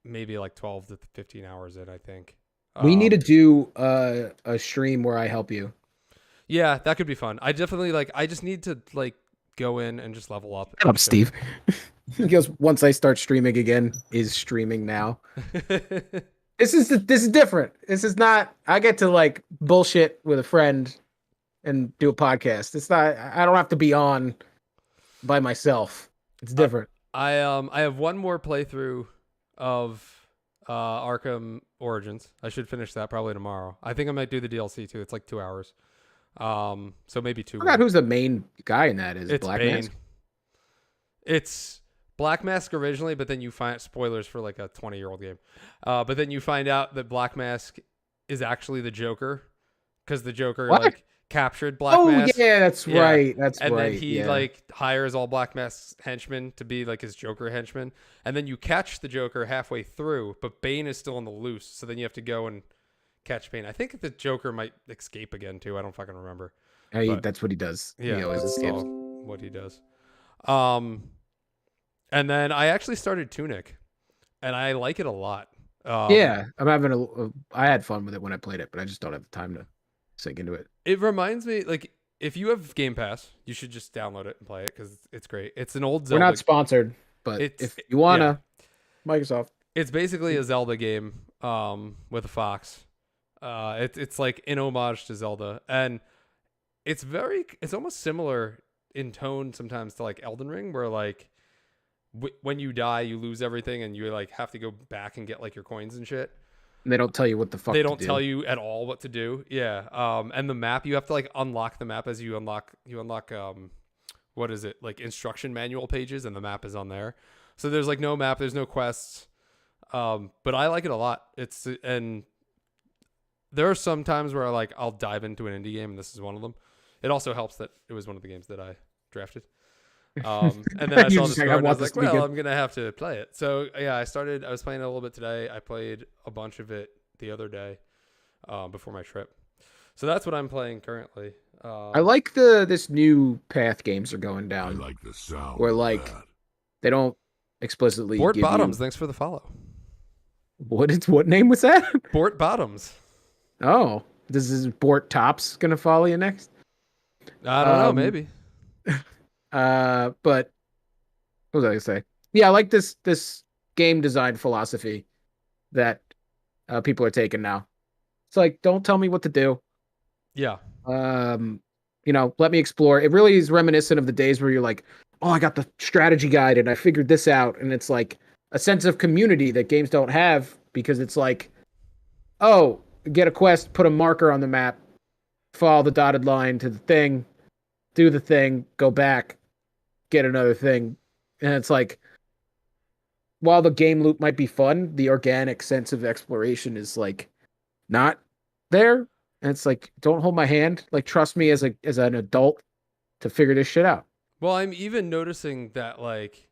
like 12 to 15 hours in, I think. We need to do a stream where I help you. Yeah, that could be fun. I definitely like. I just need to like go in and just level up. Shut up, Steve. He goes, once I start streaming again, is streaming now. This is different. This is not. I get to like bullshit with a friend and do a podcast. It's not. I don't have to be on by myself. It's different. I have one more playthrough of Arkham Origins. I should finish that probably tomorrow. I think I might do the DLC too. It's like 2 hours. So maybe 2. I forgot who's the main guy in that. Is It's Black Bane. Mask? It's Black Mask originally, but then you find spoilers for like a 20-year-old game. But then you find out that Black Mask is actually the Joker because the Joker What? like captured Black Oh Mask. yeah, that's Yeah. right. That's And right. then he yeah. like hires all Black Mask's henchmen to be like his Joker henchmen. And then you catch the Joker halfway through, but Bane is still on the loose. So then you have to go and catch Bane. I think the Joker might escape again too. I don't fucking remember. But- That's what he does. Yeah, He always that's escapes. all what he does. And then I actually started Tunic, and I like it a lot. Yeah, I'm having I had fun with it when I played it, but I just don't have the time to sink into it. It reminds me, like, if you have Game Pass, you should just download it and play it because it's great. It's an old We're Zelda. not sponsored, but if you wanna, Microsoft. It's basically a Zelda game with a fox. It's like in homage to Zelda, and it's almost similar in tone sometimes to like Elden Ring, where like when you die, you lose everything, and you like have to go back and get like your coins and shit. And they don't tell you what the fuck. They to don't do. tell you at all what to do. Yeah. And the map, you have to like unlock the map as you unlock what is it? Like instruction manual pages, and the map is on there. So there's like no map, there's no quests. But I like it a lot. And there are some times where I'll dive into an indie game, and this is one of them. It also helps that it was one of the games that I drafted. And then I saw this card and I was like, well, I'm going to have to play it. So yeah, I was playing it a little bit today. I played a bunch of it the other day, before my trip. So that's what I'm playing currently. I like this new path games are going down. I like the sound. Where of like that. they don't explicitly Bort give Bottoms, you... thanks for the follow. What name was that? Bort Bottoms. Oh, this is Bort Tops gonna follow you next. I don't know, maybe. But what was I gonna say? Yeah, I like this game design philosophy that people are taking now. It's like, don't tell me what to do. Yeah. Let me explore. It really is reminiscent of the days where you're like, oh, I got the strategy guide and I figured this out, and it's like a sense of community that games don't have, because it's like, oh, get a quest, put a marker on the map, follow the dotted line to the thing, do the thing, go back, get another thing. And it's like, while the game loop might be fun, the organic sense of exploration is like not there. And it's like, don't hold my hand. Like, trust me as an adult to figure this shit out. Well, I'm even noticing that, like,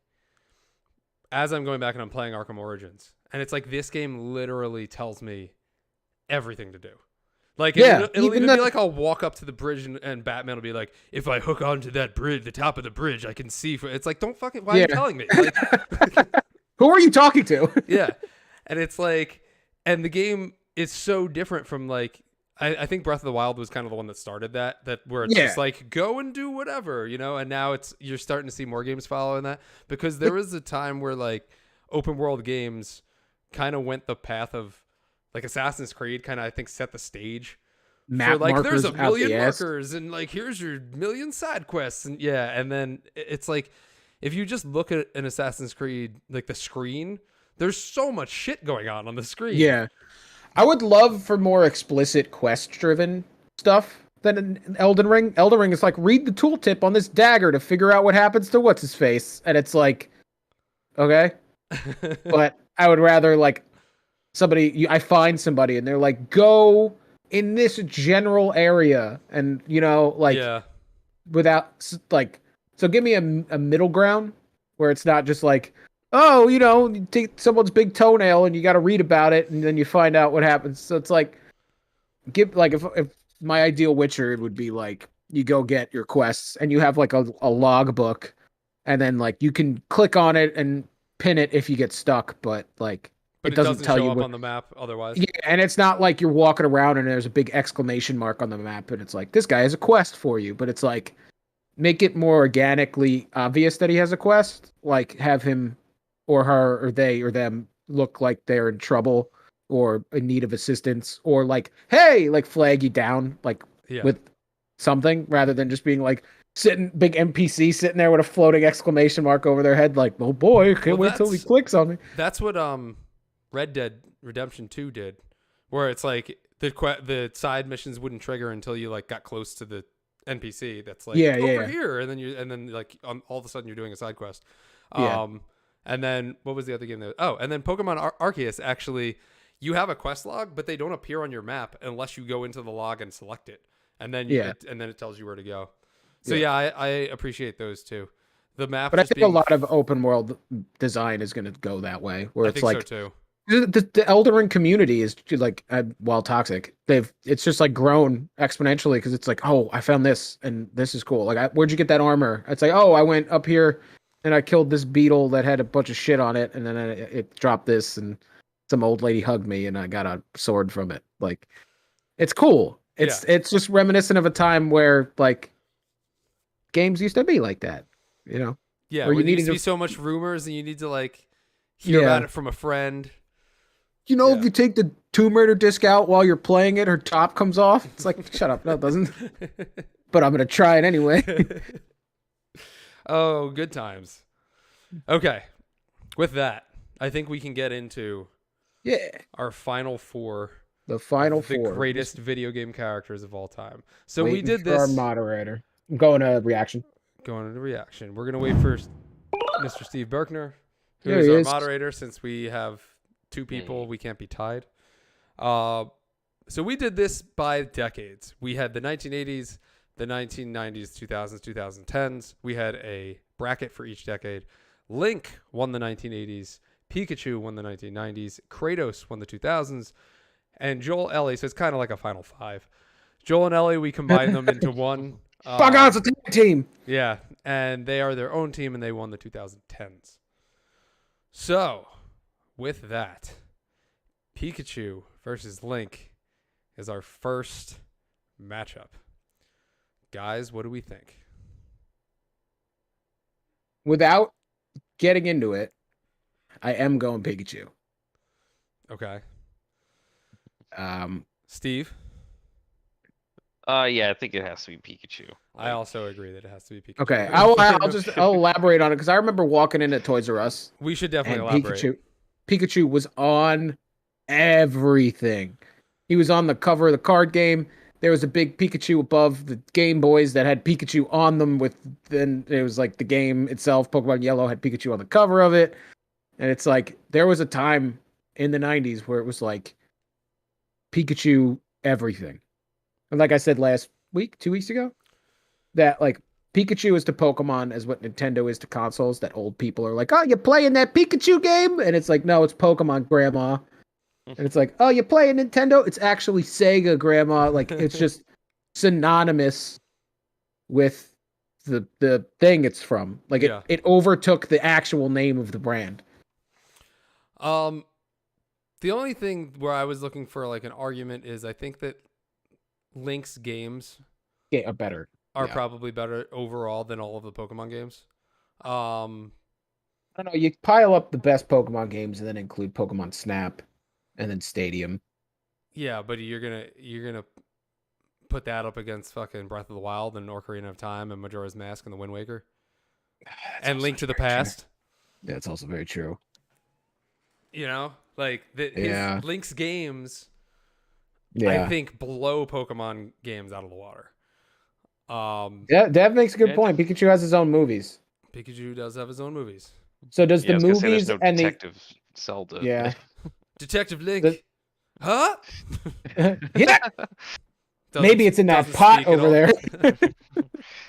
as I'm going back and I'm playing Arkham Origins, and it's like this game literally tells me everything to do. Like, Yeah, it'll even even be like I'll walk up to the bridge and Batman will be like, if I hook onto that bridge, the top of the bridge, I can see. It's like, don't fucking, why are you telling me? Like, Who are you talking to? yeah. And it's like, and the game is so different from like, I think Breath of the Wild was kind of the one that started that where it's just like, go and do whatever, and now you're starting to see more games following that, because there was a time where like open world games kind of went the path of like Assassin's Creed kind of, I think, set the stage Map for like, markers there's a out million the ass. markers and like, here's your million side quests. And yeah. And then it's like, if you just look at an Assassin's Creed, like the screen, there's so much shit going on the screen. Yeah. I would love for more explicit quest-driven stuff than in Elden Ring. Elden Ring is like, read the tooltip on this dagger to figure out what happens to what's-his-face. And it's like, okay. But I would rather, like, I find somebody and they're like, go in this general area, and like Yeah. without like, so give me a middle ground where it's not just like, oh, you take someone's big toenail and you got to read about it and then you find out what happens. So it's like, give like if my ideal Witcher would be like you go get your quests and you have like a log book, and then like you can click on it and pin it if you get stuck, but like But it it doesn't doesn't tell show you up what. on the map otherwise. Yeah, and it's not like you're walking around and there's a big exclamation mark on the map and it's like this guy has a quest for you, but it's like make it more organically obvious that he has a quest, like have him or her or they or them look like they're in trouble or in need of assistance, or like, hey, like flag you down like Yeah. with something, rather than just being like sitting big NPC sitting there with a floating exclamation mark over their head like, oh boy, can't Well, wait till he clicks on me. That's what Red Dead Redemption 2 did, where it's like the side missions wouldn't trigger until you like got close to the NPC that's like over here, and then like all of a sudden you're doing a side quest. Yeah. And then what was the other game there? Oh, and then Pokemon Arceus, actually, you have a quest log, but they don't appear on your map unless you go into the log and select it, and then and then it tells you where to go. So yeah, I appreciate those too. The map, but I think a lot of open world design is going to go that way, where it's like so too. The Elden Ring community is like, while toxic, it's just like grown exponentially because it's like, oh, I found this and this is cool. Like, where'd you get that armor? It's like, oh, I went up here and I killed this beetle that had a bunch of shit on it, and then it dropped this, and some old lady hugged me, and I got a sword from it. Like, it's cool. It's just reminiscent of a time where like games used to be like that, Yeah, where you need to be so much rumors and you need to like hear about it from a friend. If you take the Tomb Raider disc out while you're playing it, her top comes off. It's like, shut up. No, it doesn't. But I'm going to try it anyway. Oh, good times. Okay. With that, I think we can get into our final four. The final four. The greatest video game characters of all time. So we did this. Our moderator. I'm going to reaction. Going into reaction. We're going to wait for Mr. Steve Berkner, who is our moderator, since we have two people. We can't be tied. So we did this by decades. We had the 1980s, the 1990s, 2000s, 2010s. We had a bracket for each decade. Link won the 1980s. Pikachu won the 1990s. Kratos won the 2000s. And Joel, Ellie, so it's kind of like a final five. Joel and Ellie, we combined them into one. Fuck on, it's a tag team. Yeah, and they are their own team, and they won the 2010s. So, with that, Pikachu versus Link is our first matchup. Guys, what do we think? Without getting into it, I am going Pikachu. Okay. Steve? Yeah, I think it has to be Pikachu. I also agree that it has to be Pikachu. Okay, I'll elaborate on it because I remember walking in at Toys R Us. We should definitely elaborate. Pikachu was on everything. He was on the cover of the card game. There was a big Pikachu above the Game Boys that had Pikachu on them. Then it was like the game itself, Pokemon Yellow, had Pikachu on the cover of it. And it's like there was a time in the 90s where it was like Pikachu everything. And like I said last week, 2 weeks ago, that like Pikachu is to Pokemon as what Nintendo is to consoles, that old people are like, oh, you're playing that Pikachu game? And it's like, no, it's Pokemon, Grandma. And it's like, oh, you play Nintendo? It's actually Sega, Grandma. Like, it's just synonymous with the thing it's from. Like, it overtook the actual name of the brand. The only thing where I was looking for like an argument is I think that Link's games are probably better overall than all of the Pokemon games. I don't know. You pile up the best Pokemon games and then include Pokemon Snap and then Stadium. Yeah, but you're gonna put that up against fucking Breath of the Wild and Ocarina of Time and Majora's Mask and the Wind Waker and Link to the Past. Yeah, it's also very true. You know, like his Link's games, I think blow Pokemon games out of the water. That makes a good point. Pikachu has his own movies. Pikachu does have his own movies. So does the movies no and Detective Zelda? Yeah. Detective Link. Huh? Yeah. Maybe it's in that doesn't pot speak at over all. there.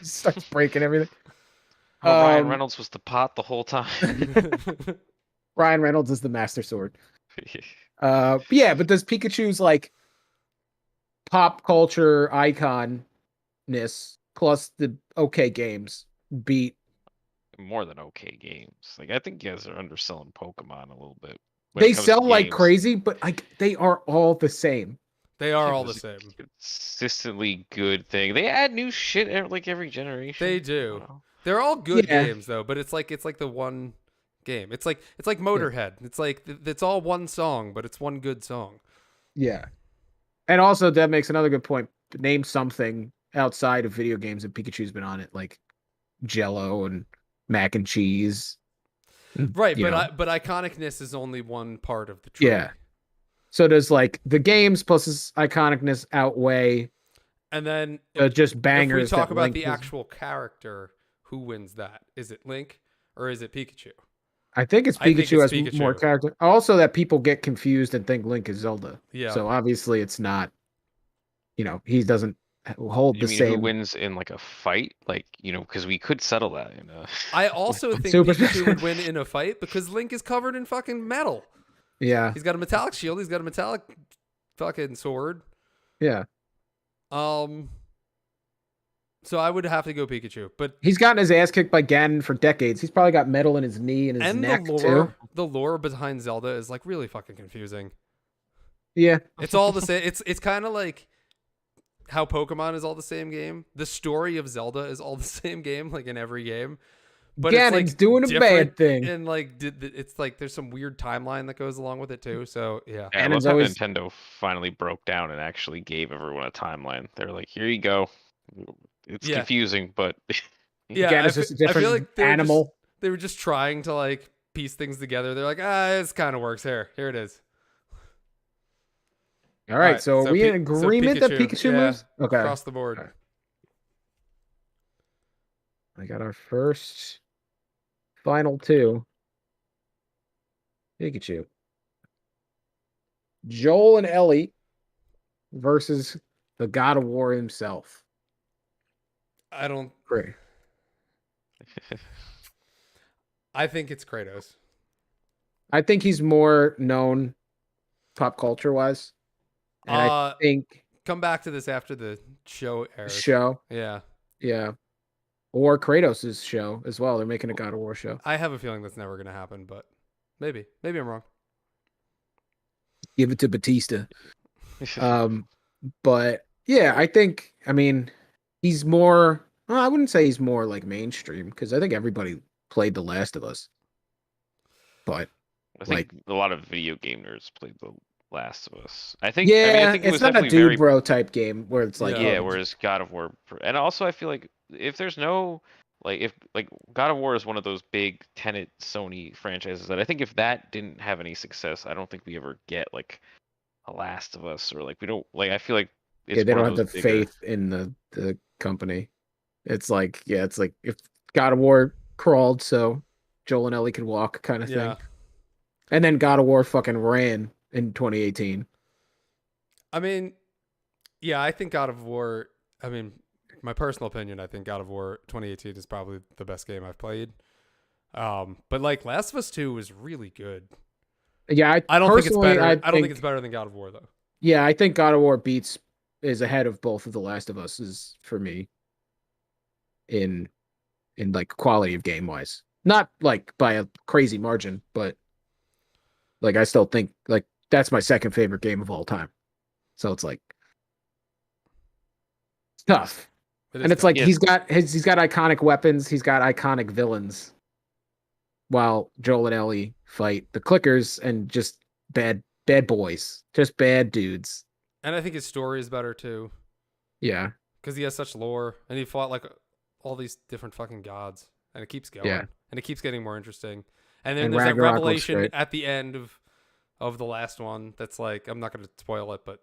Starts breaking everything. Oh, Ryan Reynolds was the pot the whole time. Ryan Reynolds is the Master Sword. Yeah, but does Pikachu's like pop culture iconness plus the okay games beat? More than okay games. Like I think you guys are underselling Pokemon a little bit. They sell like crazy, but like they are all the same. They are all the same. Consistently good thing. They add new shit every generation. They do. They're all good Yeah. games though, but it's like the one game. It's like Motorhead. It's like it's all one song, but it's one good song. Yeah. And also that makes another good point. Name something outside of video games that Pikachu's been on it, like Jello and mac and cheese. Right, you know. but iconicness is only one part of the tree. Yeah. So does like the games plus his iconicness outweigh And then just bangers? If we talk that about Link the is- actual character, who wins that? Is it Link or is it Pikachu? I think it's I think Pikachu it's has Pikachu. more character. Also, that people get confused and think Link is Zelda. Yeah. So obviously, it's not. He doesn't hold You the mean same. who wins in like a fight? Like, because we could settle that in a... I also think Super Pikachu Smash. would win in a fight because Link is covered in fucking metal. Yeah. He's got a metallic shield. He's got a metallic fucking sword. Yeah. So I would have to go Pikachu, but He's gotten his ass kicked by Ganon for decades. He's probably got metal in his knee and his neck too. The lore behind Zelda is like really fucking confusing. Yeah. It's all the same. It's kind of like how Pokemon is all the same game. The story of Zelda is all the same game, like in every game. But Ganon's it's like doing a bad different, thing. and like it's like there's some weird timeline that goes along with it too. So yeah, Yeah, I Ganon's love how always- Nintendo finally broke down and actually gave everyone a timeline. They're like, here you go. It's Yeah. confusing, but yeah. Ganon's just a different feel like animal. They were just trying to like piece things together. They're like, this kind of works. Here it is. All right. Alright, So are so we in Pi- so agreement that Pikachu, Pikachu yeah, moves? Okay. Across the board. Alright. I got our first final two. Pikachu. Joel and Ellie versus the God of War himself. I don't. Great. I think it's Kratos. I think he's more known pop culture wise. And I think Come back to this after the show airs. show. Yeah. Yeah. Or Kratos' show as well. They're making a God of War show. I have a feeling that's never going to happen, but maybe I'm wrong. Give it to Batista. But yeah, I mean, he's more, well, I wouldn't say he's more like mainstream because I think everybody played The Last of Us. But I think like- a lot of video game nerds played The Last of Us. I think it it's was not a definitely dude very bro type game where it's like, yeah, oh, whereas God of War, and also I feel like if there's no if God of War is one of those big Tenet Sony franchises that I think if that didn't have any success, I don't think we ever get like a Last of Us or like we don't like I feel like it's yeah, they one don't of have the those bigger- faith in the company. It's like, yeah, it's like if God of War crawled so Joel and Ellie could walk kind of Yeah. thing. And then God of War fucking ran in 2018. I mean, yeah, I think God of War, I mean, my personal opinion, I think God of War 2018 is probably the best game I've played. But like Last of Us 2 was really good. Yeah, I don't think it's personally, better. I don't think think it's better than God of War though. Yeah, I think God of War is ahead of both of The Last of Us for me in like quality of game wise. Not like by a crazy margin, but like I still think like that's my second favorite game of all time. So it's like it's tough. It And is it's tough. like Yeah. he's got iconic weapons, he's got iconic villains. While Joel and Ellie fight the clickers and just bad boys, just bad dudes. And I think his story is better too Yeah. because he has such lore and he fought like all these different fucking gods and it keeps going Yeah. and it keeps getting more interesting. And then And there's that Ragnarok looks revelation great. at the end of the last one that's like, I'm not going to spoil it, but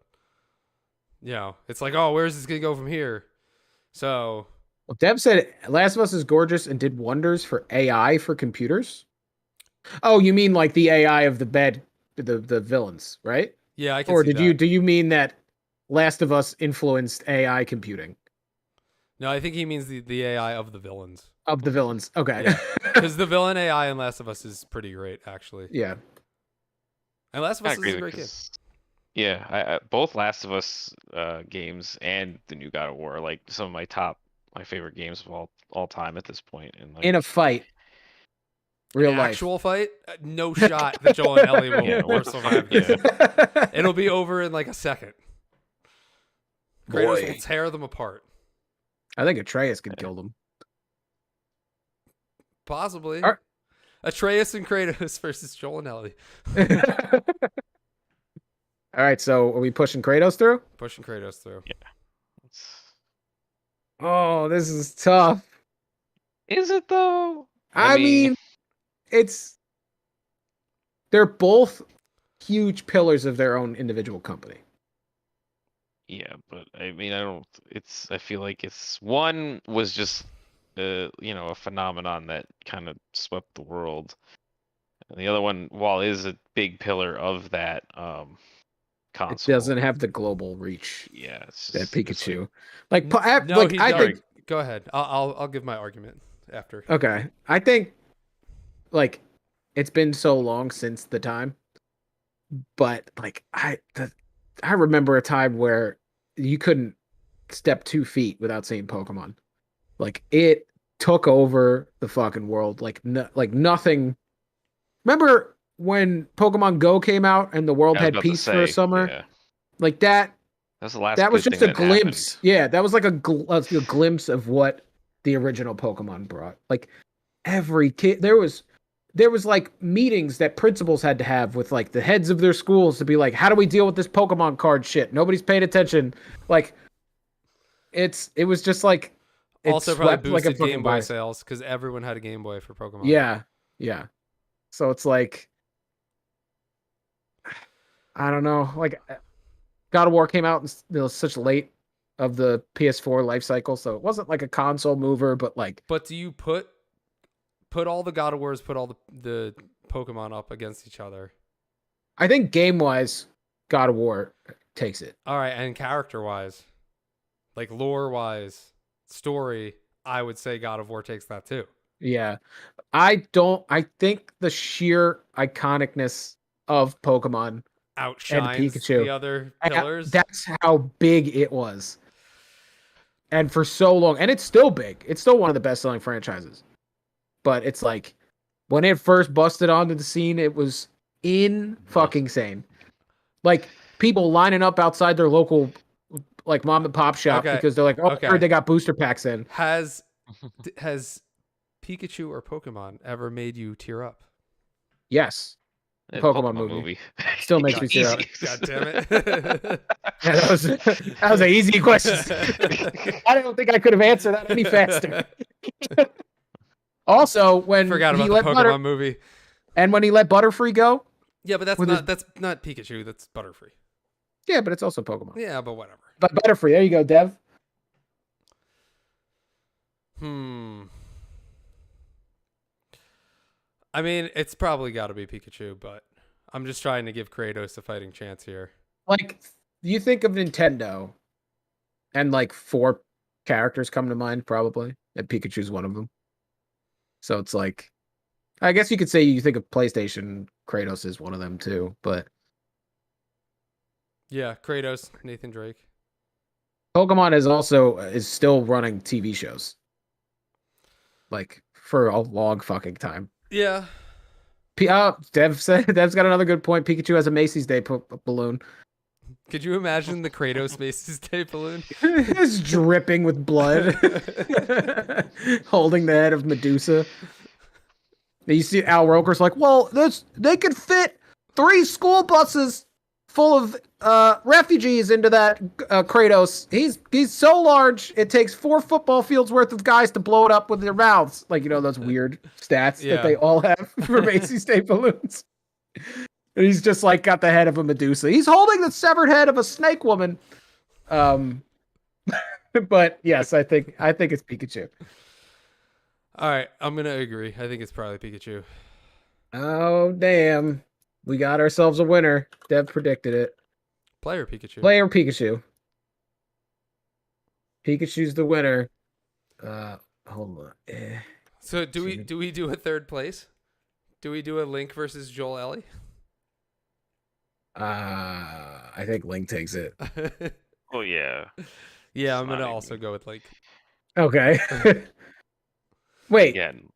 it's like, oh, where's this going to go from here? So Well, Deb said Last of Us is gorgeous and did wonders for AI for computers. Oh, you mean like the AI of the the villains, right? Yeah, I can Or see do that. you mean that Last of Us influenced AI computing No, I think he means the AI of the villains. of the villains? Okay. Yeah. Because the villain AI in Last of Us is pretty great, actually. Yeah. And Last of I Us is agree a great game. because yeah, both Last of Us games and the new God of War are like some of my favorite games of all time at this point. And In a like, fight, An real life. actual fight, no shot that Joel and Ellie Yeah, will survive this. yeah. It'll be over in like a second. Kratos will Boy. tear them apart. I think Atreus could kill them. Possibly. Are- Atreus and Kratos versus Joel and Ellie. All right, so are we pushing Kratos through? Pushing Kratos through. It's- Oh, this is tough. Is it though? I mean, they're both huge pillars of their own individual company. yeah, but I mean, I feel like one was just, a phenomenon that kind of swept the world. And the other one, while is a big pillar of that, It console. doesn't have the global reach Yeah, it's that just, it's Pikachu. No, he I doesn't. think Go ahead. I'll give my argument after. okay. I think like it's been so long since the time, but like I remember a time where you couldn't step 2 feet without seeing Pokemon. Like it took over the fucking world. Like nothing. Remember when Pokemon Go came out and the world I was had about to peace for a say, summer? yeah, Like that. that's the last. That was good just thing a that glimpse. happened. Yeah, that was like a glimpse of what the original Pokemon brought. Like every kid, there was like meetings that principals had to have with like the heads of their schools to be like, how do we deal with this Pokemon card shit? Nobody's paying attention. Like it was just like it Also, probably swept like a boosted fucking Game Boy by. sales because everyone had a Game Boy for Pokemon. Yeah, yeah. So it's like I don't know. Like God of War came out such late of the PS4 life cycle, so it wasn't like a console mover, but like But do you put all the God of Wars, put all the Pokemon up against each other? I think game wise, God of War takes it. All right, and character wise, like lore wise, story, I would say God of War takes that too. Yeah. I think the sheer iconicness of Pokemon Outshines and Pikachu, the other pillars. that's how big it was. And for so long, and it's still big. It's still one of the best selling franchises. But it's like when it first busted onto the scene, it was fucking sane. Like people lining up outside their local like mom and pop shop Okay, because they're like, oh, okay. I heard they got booster packs in. Has Pikachu or Pokemon ever made you tear up? Yes. Pokemon movie. Still makes me tear up. God damn it. Yeah, that was an easy question. I don't think I could have answered that any faster. Also, when Forgot he about the let Pokemon movie. and when he let Butterfree go, Yeah, but that's not Pikachu. That's Butterfree. yeah, but it's also Pokemon. Yeah, but whatever. But Butterfree, there you go, Dev. I mean, it's probably got to be Pikachu, but I'm just trying to give Kratos a fighting chance here. Like, you think of Nintendo, and like 4 characters come to mind, probably, and Pikachu's one of them. So it's like, I guess you could say you think of PlayStation, Kratos is one of them too, but Yeah, Kratos, Nathan Drake. Pokemon is still running TV shows. Like for a long fucking time. Yeah. Dev's got another good point. Pikachu has a Macy's Day balloon. Could you imagine the Kratos Macy's Day balloon? It's dripping with blood. Holding the head of Medusa. And you see Al Roker's like, well, they could fit 3 school buses full of refugees into that Kratos. He's so large, it takes 4 football fields worth of guys to blow it up with their mouths. Like, those weird stats that they all have for Macy's Day balloons. And he's just like got the head of a Medusa. He's holding the severed head of a snake woman. But yes, I think it's Pikachu. All right, I'm gonna agree. I think it's probably Pikachu. Oh damn! We got ourselves a winner. Dev predicted it. Player Pikachu. Player Pikachu. Pikachu's the winner. Hold on. So do we do a third place? Do we do a Link versus Joel Ellie? I think Link takes it. Oh yeah. Yeah, I'm It's gonna not also even- go with Link. Okay. Wait. Again.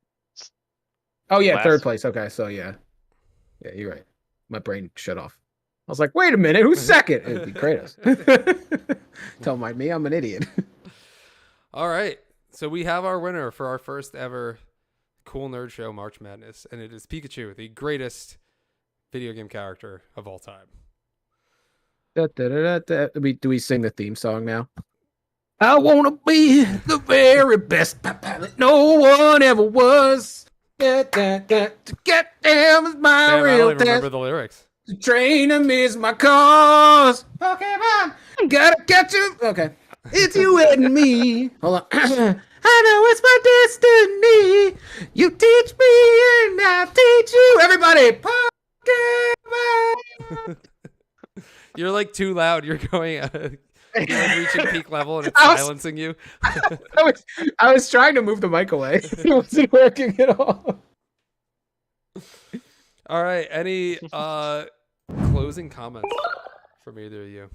Oh yeah, Last- third place. Okay, so yeah, you're right. My brain shut off. I was like, wait a minute, who's second? It'd be Kratos. Don't mind me, I'm an idiot. All right, so we have our winner for our first ever Cool Nerd Show March Madness, and it is Pikachu, the greatest video game character of all time. Do we sing the theme song now? I wanna be the very best that no one ever was. To get them is my Damn, I real don't even remember test. the lyrics. To train them is my cause. Pokemon, gotta catch you. Okay, it's you and me. Hold on. I know it's my destiny. You teach me and I'll teach you. Everybody, Pokemon. You're like too loud. You're going. You're like reaching peak level, and it's I was- silencing you. I was trying to move the mic away. It wasn't working at all. All right. Any closing comments from either of you?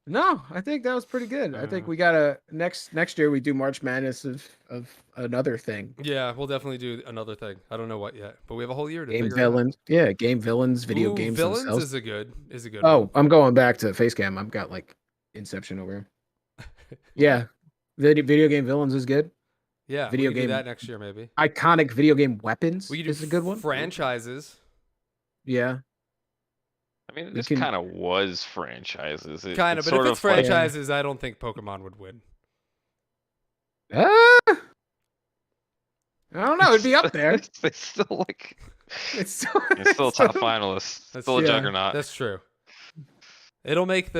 No, I think that was pretty good. I think we gotta next year we do March Madness of another thing. Yeah, we'll definitely do another thing. I don't know what yet, but we have a whole year to Game figure it out. villains. Yeah, game villains, video Ooh, games villains themselves. is a good one. Oh, I'm going back to Facecam. I've got like Inception over here. Yeah. Video game villains is good. Yeah, video we can do game- that next year maybe. Iconic video game weapons We can do is a good one. franchises. Yeah. I mean, We this can- kind of was franchises. Kind of, but if it's like- franchises, I don't think Pokemon would win. I don't know. It'd be up there. They still like. It's still, It's still top finalist. That's- Still a yeah, juggernaut. That's true. It'll make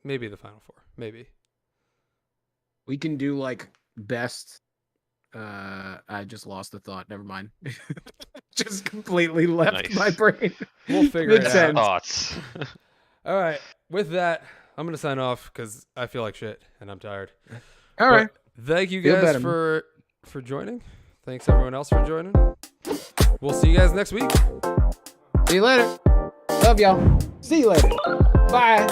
maybe the final four. Maybe. We can do like best. I just lost the thought. Never mind. Just completely left Nice. my brain. We'll figure it Makes out. sense. Thoughts. All right. With that, I'm gonna sign off because I feel like shit and I'm tired. All right. But thank you Feel guys better, for joining. Thanks everyone else for joining. We'll see you guys next week. See you later. Love y'all. See you later. Bye.